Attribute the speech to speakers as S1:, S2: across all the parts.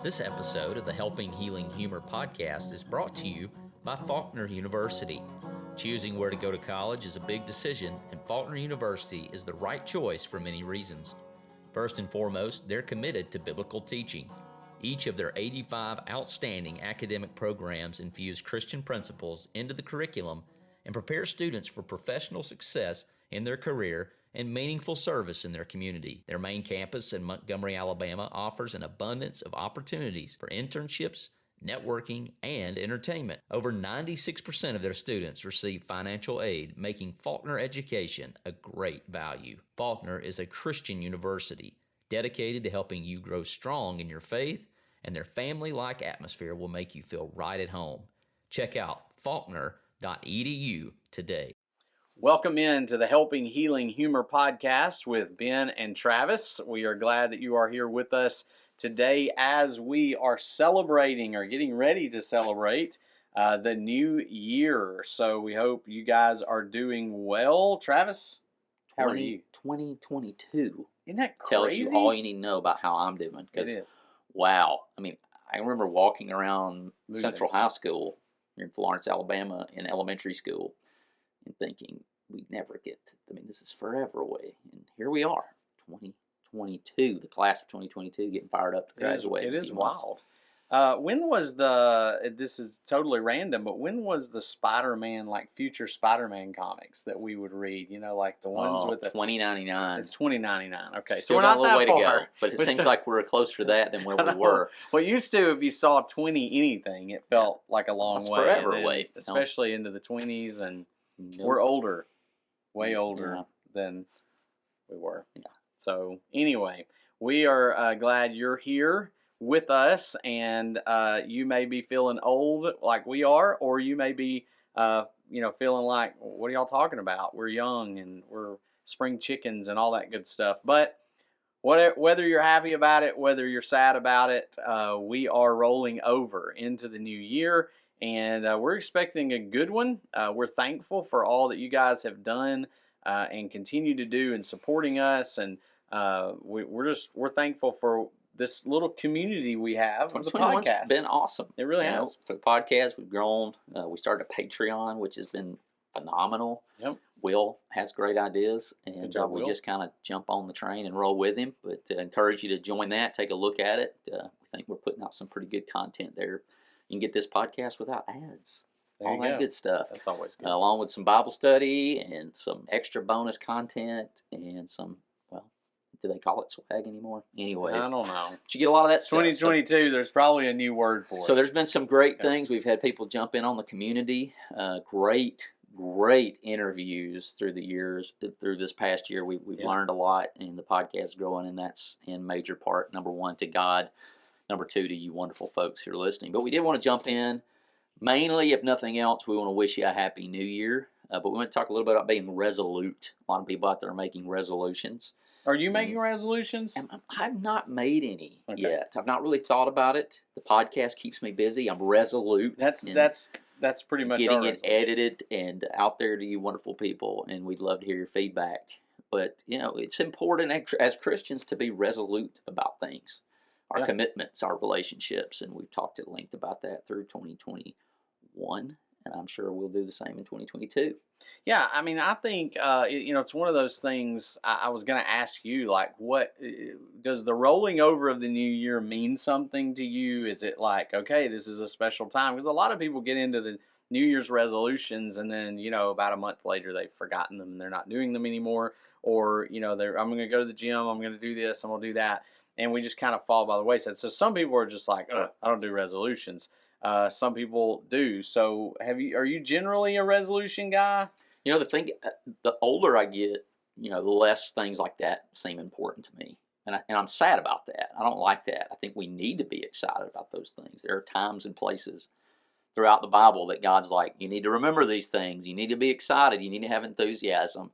S1: This episode of the Helping Healing Humor podcast is brought to you by Faulkner University. Choosing where to go to college is a big decision, and Faulkner University is the right choice for many reasons. First and foremost, they're committed to biblical teaching. Each of their 85 outstanding academic programs infuse Christian principles into the curriculum and prepare students for professional success in their career and meaningful service in their community. Their main campus in Montgomery, Alabama offers an abundance of opportunities for internships, networking, and entertainment. Over 96% of their students receive financial aid, making Faulkner education a great value. Faulkner is a Christian university dedicated to helping you grow strong in your faith, and their family-like atmosphere will make you feel right at home. Check out faulkner.edu today.
S2: Welcome in to the Helping Healing Humor podcast with Ben and Travis. We are glad that you are here with us today as we are celebrating or getting ready to celebrate the new year. So we hope you guys are doing well. Travis, how are you?
S3: 2022.
S2: Isn't that crazy?
S3: Tells you all you need to know about how I'm doing.
S2: It is.
S3: Wow. I mean, I remember walking around Central High School here in Florence, Alabama, in elementary school, and thinking, we never get, this is forever away. And here we are, 2022, the class of 2022 getting fired up to graduate.
S2: It is wild. When was this is totally random, but when was the Spider-Man, like future Spider-Man comics that we would read? You know, like the ones with the
S3: 2099.
S2: It's 2099. Okay,
S3: Still
S2: so we're
S3: got
S2: not
S3: a little way
S2: that
S3: to
S2: far.
S3: go, but it seems like we're closer to that than where we
S2: know.
S3: were.
S2: Well, used to, if you saw 20 anything, it felt like a long way.
S3: Forever
S2: then,
S3: away.
S2: Especially into the 20s, and we're older, way older than we were. Yeah. So anyway, we are glad you're here with us, and you may be feeling old like we are, or you may be, feeling like, what are y'all talking about? We're young and we're spring chickens and all that good stuff. But whether you're happy about it, whether you're sad about it, we are rolling over into the new year, and we're expecting a good one. We're thankful for all that you guys have done and continue to do in supporting us, and we're thankful for this little community we have with the podcast.
S3: It's been awesome.
S2: It really has.
S3: For the podcast, we've grown. We started a Patreon, which has been phenomenal.
S2: Yep.
S3: Will has great ideas, and we just kind of jump on the train and roll with him. But encourage you to join that. Take a look at it. We think we're putting out some pretty good content there. You can get this podcast without ads. All that good stuff.
S2: That's always good.
S3: Along with some Bible study and some extra bonus content and some, do they call it swag anymore? Anyways.
S2: I don't know.
S3: But you get a lot of that
S2: 2022,
S3: stuff. So,
S2: there's probably a new word for it.
S3: So there's been some great things. We've had people jump in on the community. Great interviews through the years. Through this past year, we've learned a lot, and the podcast is growing, and that's in major part, number one, to God. Number two, to you wonderful folks who are listening. But we did want to jump in. Mainly, if nothing else, we want to wish you a happy new year. But we want to talk a little bit about being resolute. A lot of people out there are making resolutions.
S2: Are you making resolutions?
S3: I've not made any yet. I've not really thought about it. The podcast keeps me busy. I'm resolute.
S2: That's pretty much
S3: getting it edited and out there to you wonderful people, and we'd love to hear your feedback. But, it's important as Christians to be resolute about things. Our commitments, our relationships, and we've talked at length about that through 2021, and I'm sure we'll do the same in 2022.
S2: Yeah, I think, it's one of those things. I was going to ask you, like, what does the rolling over of the new year mean something to you? Is it like, okay, this is a special time? Because a lot of people get into the New Year's resolutions, and then, about a month later, they've forgotten them, and they're not doing them anymore. Or, I'm going to go to the gym, I'm going to do this, I'm going to do that. And we just kind of fall by the wayside. So some people are just like, I don't do resolutions. Some people do. So are you generally a resolution guy?
S3: The thing, the older I get, the less things like that seem important to me. And I'm sad about that. I don't like that. I think we need to be excited about those things. There are times and places throughout the Bible that God's like, you need to remember these things. You need to be excited. You need to have enthusiasm.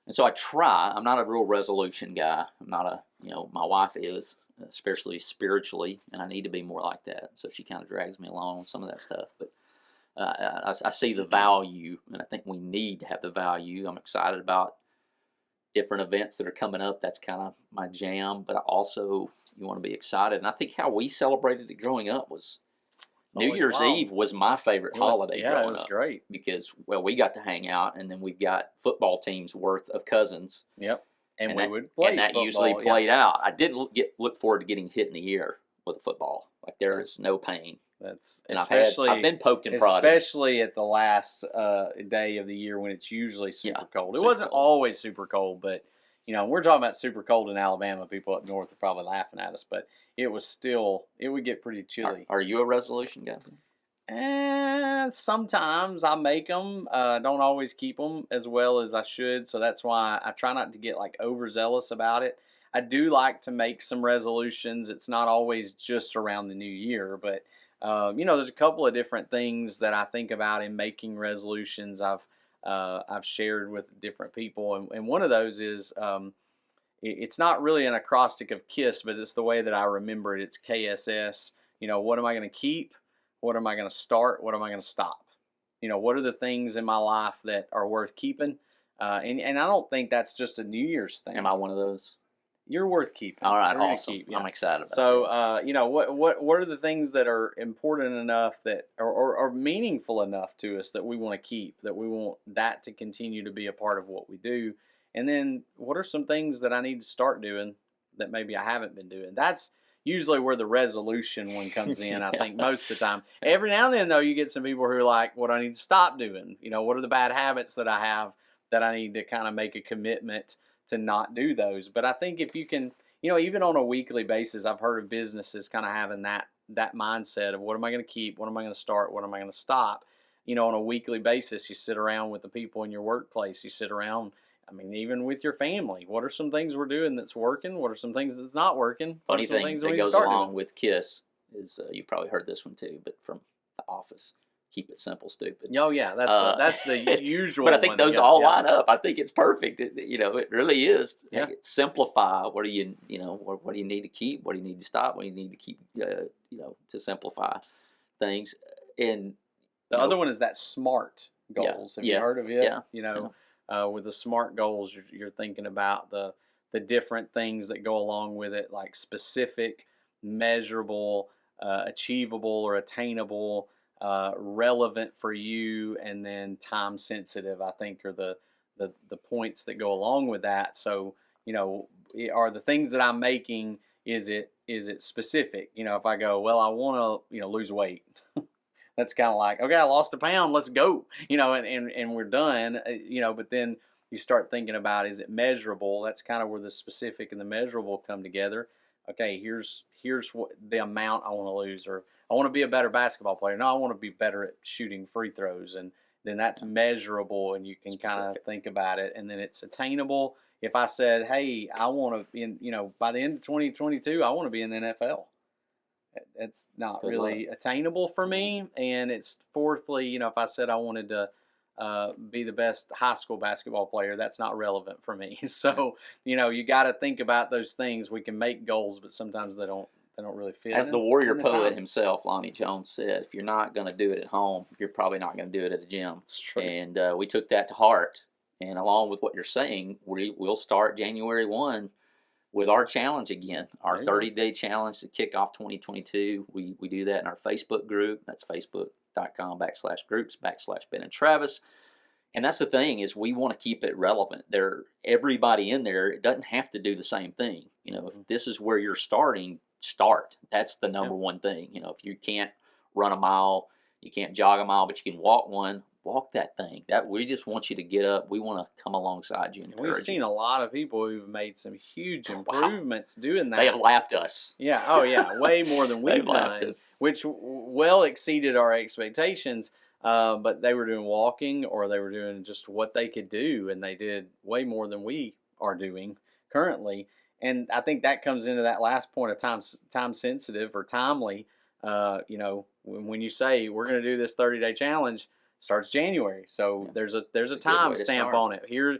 S3: And so I try. I'm not a real resolution guy. I'm not my wife is, especially spiritually, and I need to be more like that. So she kind of drags me along on some of that stuff. But I see the value, and I think we need to have the value. I'm excited about different events that are coming up. That's kind of my jam. But I also You want to be excited. And I think how we celebrated it growing up was New
S2: always
S3: Year's
S2: wild.
S3: Eve was my favorite holiday
S2: Yeah,
S3: growing
S2: it was
S3: up.
S2: great.
S3: Because, well, we got to hang out, and then we've got football teams worth of cousins.
S2: Yep. And we
S3: that,
S2: would play
S3: and that
S2: football,
S3: usually played out. I didn't look forward to getting hit in the ear with a football. Like, there is no pain.
S2: That's
S3: And
S2: especially
S3: I've been poked and prodded.
S2: Especially at the last day of the year when it's usually super cold. It wasn't always super cold, but we're talking about super cold in Alabama. People up north are probably laughing at us, but it was still, it would get pretty chilly.
S3: Are you a resolution guy?
S2: And sometimes I make them. Don't always keep them as well as I should, so that's why I try not to get like overzealous about it. I do like to make some resolutions. It's not always just around the new year, but there's a couple of different things that I think about in making resolutions. I've shared with different people, and one of those is it's not really an acrostic of KISS, but it's the way that I remember it. It's K.I.S.S. What am I going to keep? What am I going to start? What am I going to stop? What are the things in my life that are worth keeping? And I don't think that's just a New Year's thing.
S3: Am I one of those?
S2: You're worth keeping.
S3: All right, awesome. I'm excited about it.
S2: So, what are the things that are important enough that are meaningful enough to us that we want to keep, that we want that to continue to be a part of what we do? And then what are some things that I need to start doing that maybe I haven't been doing? That's usually where the resolution one comes in, I think, most of the time. Every now and then, though, you get some people who are like, what I need to stop doing? What are the bad habits that I have that I need to kind of make a commitment to not do those? But I think if you can, even on a weekly basis, I've heard of businesses kind of having that mindset of what am I going to keep? What am I going to start? What am I going to stop? On a weekly basis, you sit around with the people in your workplace. You sit around, even with your family. What are some things we're doing that's working? What are some things that's not working?
S3: Funny thing that goes along with KISS is, you've probably heard this one too, but from The Office, keep it simple, stupid.
S2: Oh yeah, that's the usual.
S3: But I think those all line up. I think it's perfect. It really is.
S2: Yeah.
S3: Simplify. What do you what do you need to keep? What do you need to stop? What do you need to keep? To simplify things. And
S2: the other one is that SMART goals. Have you heard of it?
S3: Yeah.
S2: With the SMART goals, you're thinking about the different things that go along with it, like specific, measurable, achievable or attainable, relevant for you, and then time sensitive, I think, are the points that go along with that. So, are the things that I'm making, is it specific? If I go, well, I want to, lose weight. That's kind of like, okay, I lost a pound, let's go, and we're done, but then you start thinking about, is it measurable? That's kind of where the specific and the measurable come together. Okay, here's what the amount I want to lose, or I want to be a better basketball player. No, I want to be better at shooting free throws, and then that's measurable, and you can kind of think about it, and then it's attainable. If I said, hey, I want to be in, by the end of 2022, I want to be in the NFL. It's not really attainable for me. And it's fourthly, if I said I wanted to be the best high school basketball player, that's not relevant for me. So, you got to think about those things. We can make goals, but sometimes they don't really fit.
S3: As the warrior poet himself, Lonnie Jones, said, if you're not going to do it at home, you're probably not going to do it at the gym.
S2: That's true.
S3: And we took that to heart. And along with what you're saying, we'll start January 1 with our challenge again, our 30-day challenge to kick off 2022. We do that in our Facebook group. That's facebook.com/groups/Ben and Travis. And that's the thing, is we want to keep it relevant. Everybody in there, it doesn't have to do the same thing. If this is where you're starting, start. That's the number one thing. If you can't run a mile, you can't jog a mile, but you can walk one, walk that thing. We just want you to get up. We want to come alongside you and encourage you.
S2: We've seen a lot of people who've made some huge improvements doing that.
S3: They have lapped us.
S2: Yeah. Oh, yeah. Way more than we've done, which well exceeded our expectations. But they were doing walking, or they were doing just what they could do, and they did way more than we are doing currently. And I think that comes into that last point of time sensitive or timely. When you say we're going to do this 30-day challenge, starts January, so there's a time stamp on it. Here's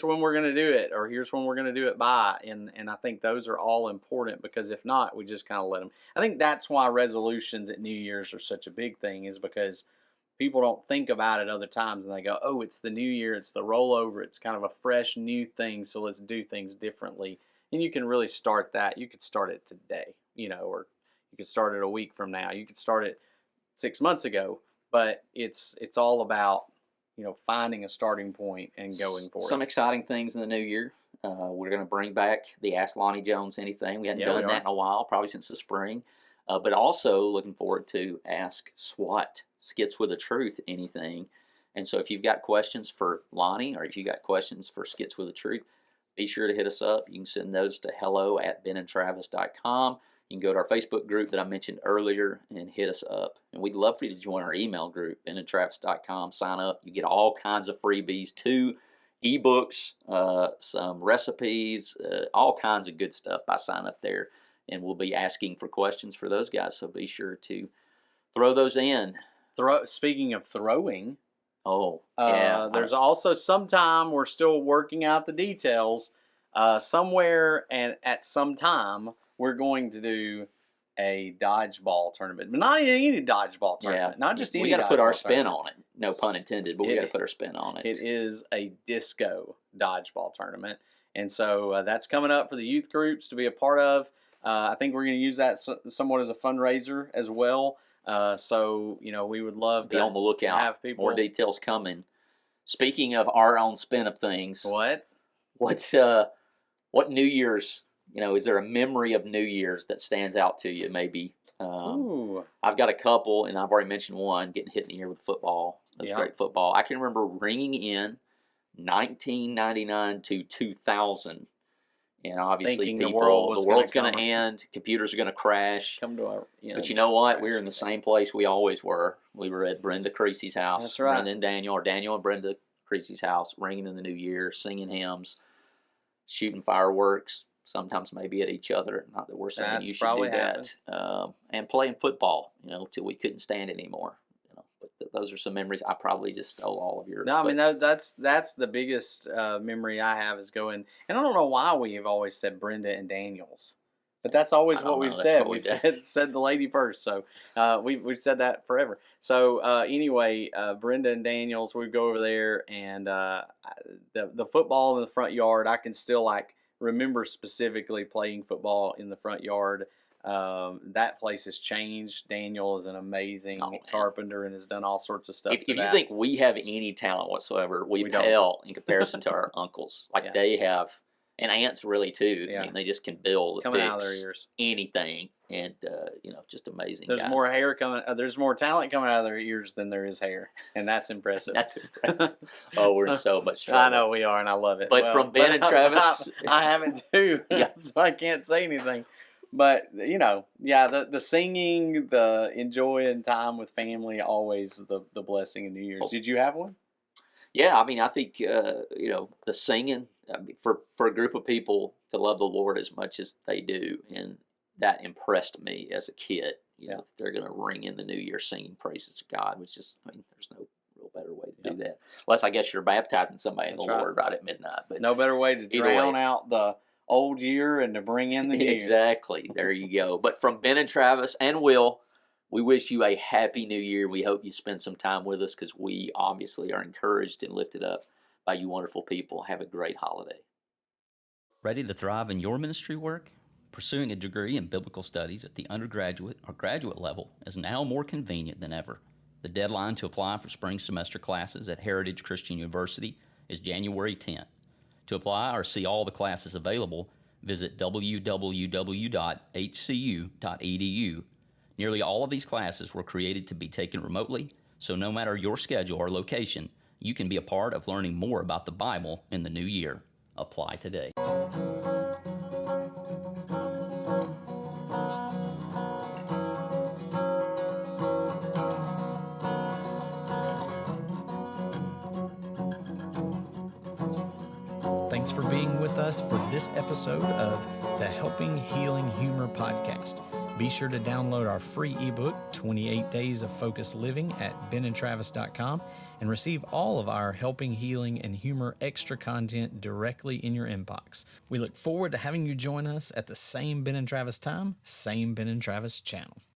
S2: when we're going to do it, or here's when we're going to do it by, and I think those are all important, because if not, we just kind of let them. I think that's why resolutions at New Year's are such a big thing, is because people don't think about it other times, and they go, oh, it's the new year, it's the rollover, it's kind of a fresh new thing, so let's do things differently. And you can really start that. You could start it today, or you could start it a week from now. You could start it 6 months ago. But it's all about, finding a starting point and going for it.
S3: Some exciting things in the new year. We're going to bring back the Ask Lonnie Jones Anything. We hadn't done that in a while, probably since the spring. But also looking forward to Ask SWAT, Skits with the Truth Anything. And so if you've got questions for Lonnie or if you've got questions for Skits with the Truth, be sure to hit us up. You can send those to hello@benandtravis.com. You can go to our Facebook group that I mentioned earlier and hit us up. And we'd love for you to join our email group, benandtravis.com. Sign up. You get all kinds of freebies, 2 ebooks, some recipes, all kinds of good stuff by signing up there. And we'll be asking for questions for those guys. So be sure to throw those in.
S2: Speaking of throwing,
S3: there's
S2: also sometime we're still working out the details. Somewhere and at some time, we're going to do a dodgeball tournament, but not any dodgeball tournament. Not just any.
S3: We got to put our spin on it. No pun intended, but we got to put our spin on it.
S2: It is a disco dodgeball tournament, and so that's coming up for the youth groups to be a part of. I think we're going to use that somewhat as a fundraiser as well. So we would love to
S3: be on the lookout.
S2: Have people.
S3: More details coming. Speaking of our own spin of things,
S2: what
S3: New Year's? Is there a memory of New Year's that stands out to you? Maybe. I've got a couple, and I've already mentioned one, getting hit in the ear with football. That was great football. I can remember ringing in 1999 to 2000, and obviously
S2: thinking
S3: the world's going to end, computers are going to crash.
S2: Come to our,
S3: but you know what? We were in the same place we always were. We were at Brenda Creasy's house.
S2: That's right.
S3: Brenda and Daniel, or Daniel and Brenda Creasy's house, ringing in the new year, singing hymns, shooting fireworks. Sometimes maybe at each other. Not that we're saying you should do that. And playing football, till we couldn't stand it anymore. But those are some memories. I probably just stole all of yours.
S2: No, I mean that's the biggest memory I have is going. And I don't know why we have always said Brenda and Daniels, but that's always what we've said. We said the lady first, so we've said that forever. So anyway, Brenda and Daniels, we'd go over there, and the football in the front yard, I can still remember specifically playing football in the front yard. That place has changed. Daniel is an amazing carpenter and has done all sorts of stuff.
S3: If you think we have any talent whatsoever, we pale in comparison to our uncles. They have, and aunts really too.
S2: Yeah.
S3: I mean, they just can build,
S2: coming out of their ears,
S3: anything, and just amazing.
S2: There's
S3: guys.
S2: more hair coming. There's more talent coming out of their ears than there is hair, and that's impressive.
S3: That's impressive. Oh, we're in so much trouble.
S2: I know we are, and I love it.
S3: But from Ben and Travis,
S2: I haven't too, so I can't say anything. But the singing, the enjoying time with family, always the blessing of New Year's. Did you have one?
S3: Yeah, I mean, I think the singing, for a group of people to love the Lord as much as they do, and that impressed me as a kid. They're going to ring in the New Year singing praises to God, which is, there's no real better way to do that, unless I guess you're baptizing somebody in the Lord right at midnight. But
S2: no better way to drown out the old year and to bring in the new.
S3: Exactly. There you go. But from Ben and Travis and Will, we wish you a happy new year. We hope you spend some time with us, because we obviously are encouraged and lifted up by you wonderful people. Have a great holiday.
S1: Ready to thrive in your ministry work? Pursuing a degree in biblical studies at the undergraduate or graduate level is now more convenient than ever. The deadline to apply for spring semester classes at Heritage Christian University is January 10th. To apply or see all the classes available, visit www.hcu.edu. Nearly all of these classes were created to be taken remotely, so no matter your schedule or location, you can be a part of learning more about the Bible in the new year. Apply today.
S4: Thanks for being with us for this episode of the Helping Healing Humor podcast. Be sure to download our free ebook, 28 Days of Focused Living, at benandtravis.com and receive all of our Helping Healing and Humor extra content directly in your inbox. We look forward to having you join us at the same Ben and Travis time, same Ben and Travis channel.